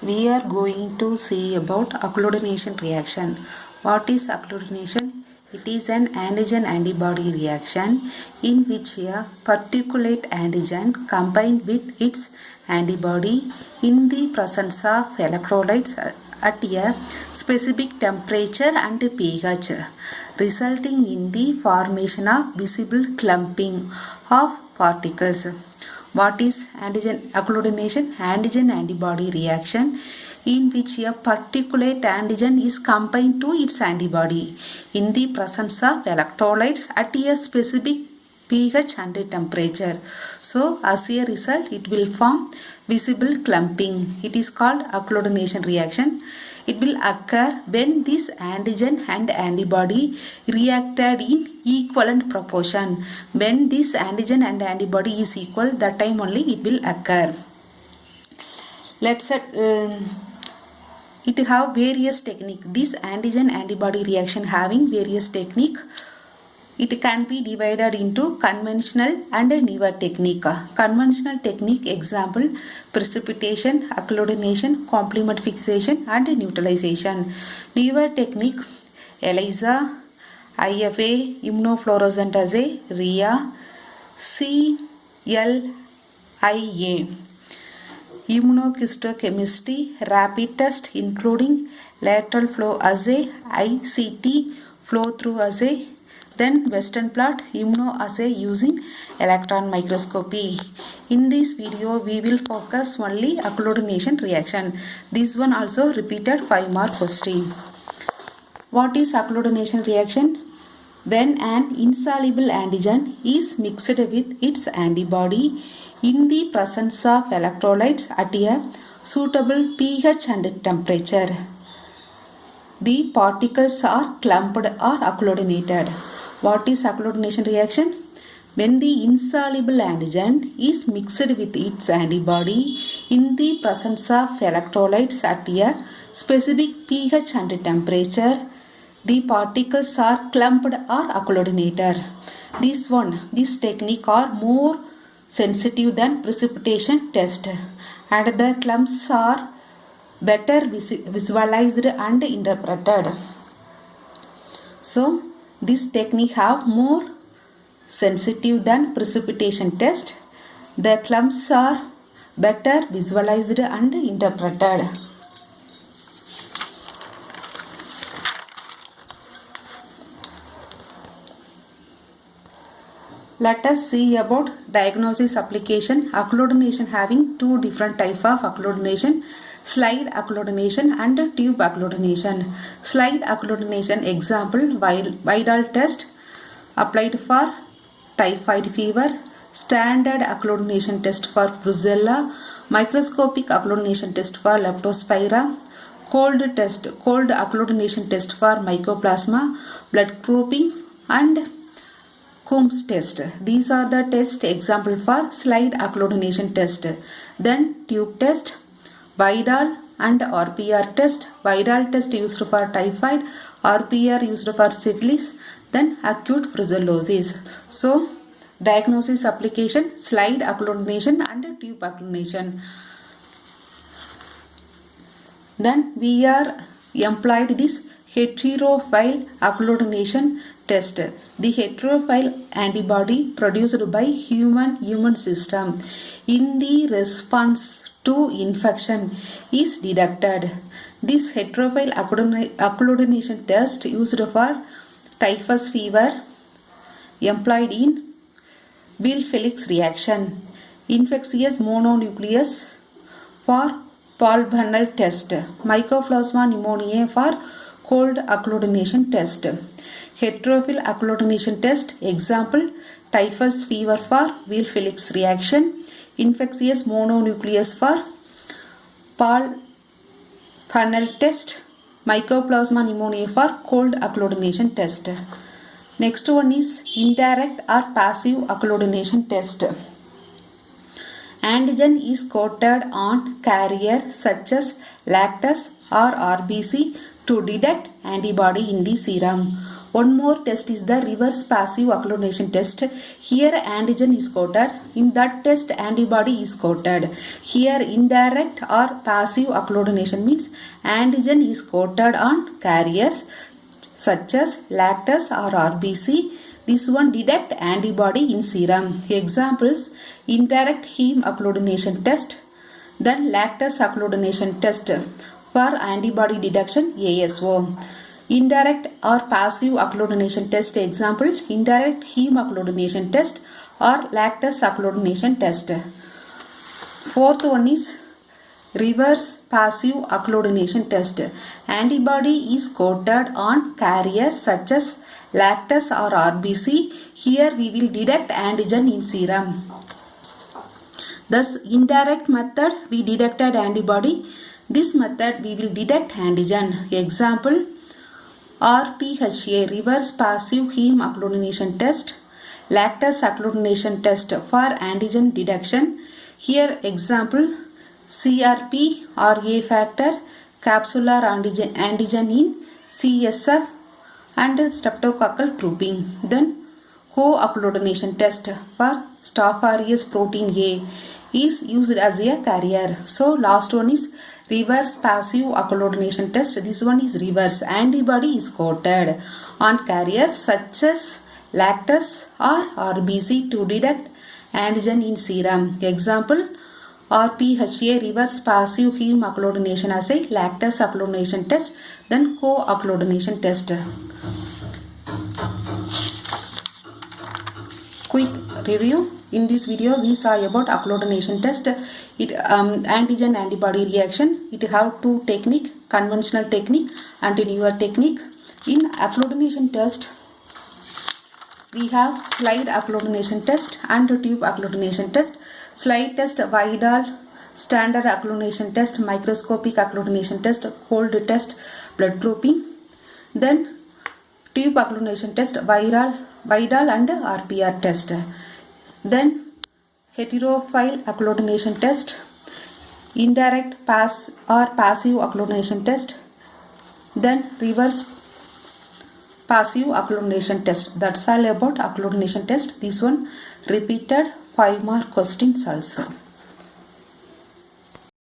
we are going to see about agglutination reaction. What is agglutination? It is an antigen-antibody reaction in which a particulate antigen combined with its antibody in the presence of electrolytes at a specific temperature and pH, resulting in the formation of visible clumping of particles. What is agglutination? Antigen-antibody reaction in which a particulate antigen is combined to its antibody in the presence of electrolytes at a specific pH and temperature. So, as a result, it will form visible clumping. It is called agglutination reaction. It will occur when this antigen and antibody reacted in equivalent proportion. When this antigen and antibody is equal, that time only it will occur. Let's it have various technique. This antigen antibody reaction having various technique. It can be divided into conventional and newer technique. Conventional technique example precipitation, agglutination, complement fixation and neutralization. Newer technique ELISA, IFA, immunofluorescent assay, RIA, CLIA. Immunohistochemistry, rapid test including lateral flow assay, ICT, flow through assay, then Western blot, immunoassay using electron microscopy. In this video, we will focus only agglutination reaction. This one also repeated 5 mark question. What is agglutination reaction? When an insoluble antigen is mixed with its antibody in the presence of electrolytes at a suitable pH and temperature, the particles are clumped or agglutinated. What is agglutination reaction? When the insoluble antigen is mixed with its antibody in the presence of electrolytes at a specific pH and temperature, the particles are clumped or agglutinated. This technique are more sensitive than precipitation test, and the clumps are better visualized and interpreted. So, this technique have more sensitive than precipitation test. The clumps are better visualized and interpreted. Let us see about diagnosis application. Agglutination having two different types of agglutination. Slide agglutination and tube agglutination. Slide agglutination example Vidal test applied for typhoid fever, standard agglutination test for brucella, microscopic agglutination test for leptospira, cold agglutination test for mycoplasma, blood grouping and Coombs test. These are the test example for slide agglutination test. Then tube test, Vidal and RPR test. Vidal test used for typhoid, RPR used for syphilis, then acute brucellosis. So, diagnosis application, slide agglutination and tube agglutination. Then we are employed this heterophile agglutination test. The heterophile antibody produced by human immune system in the response to infection is detected. This heterophile agglutination test used for typhus fever employed in Will-Felix reaction. Infectious mononucleus for Paul Bernal test. Mycoplasma pneumoniae for cold agglutination test. Heterophile agglutination test example typhus fever for Will-Felix reaction, infectious mononucleus for Paul Bernal test, mycoplasma pneumoniae for cold agglutination test. Next one is indirect or passive agglutination test. Antigen is coated on carrier such as lactase or RBC to detect antibody in the serum. One more test is the reverse passive occlusionation test. Here antigen is coated. In that test antibody is coated. Here indirect or passive occlusionation means antigen is coated on carriers such as lactase or RBC. This one detect antibody in serum. Examples: indirect heme occlusionation test, then lactase occlusionation test for antibody detection ASO. Indirect or passive occlusionation test example: indirect heme occlusionation test or lactase occlusionation test. Fourth one is reverse passive occlusionation test. Antibody is coated on carriers such as lactase or RBC. Here we will detect antigen in serum. Thus, indirect method we detected antibody. This method we will detect antigen. Example: RPHA, reverse passive heme occlusionation test, lactase occlusionation test for antigen detection. Here example: CRP or A factor, capsular antigen in CSF and streptococcal grouping. Then co-occlusionation test for Staph aureus protein A is used as a carrier. So last one is reverse passive occlusionation test. This one is reverse. Antibody is coated on carriers such as lactase or RBC to detect antigen in serum. Example: RPHA, reverse passive heme occlusionation assay, lactase occlusionation test, then co-occlusionation test. Quick review. In this video we saw about occlusionation test. Antigen antibody reaction. It have two technique: conventional technique and newer technique. In occlusionation test we have slide occlusionation test and tube occlusionation test. Slide test: Vidal, standard occlusionation test, microscopic occlusionation test, cold test, blood grouping. Then tube occlusionation test: Vidal and RPR test. Then heterophile occlusionation test, indirect passive occlusionation test, then reverse passive occlusionation test. That's all about occlusionation test. This one repeated 5 more questions also.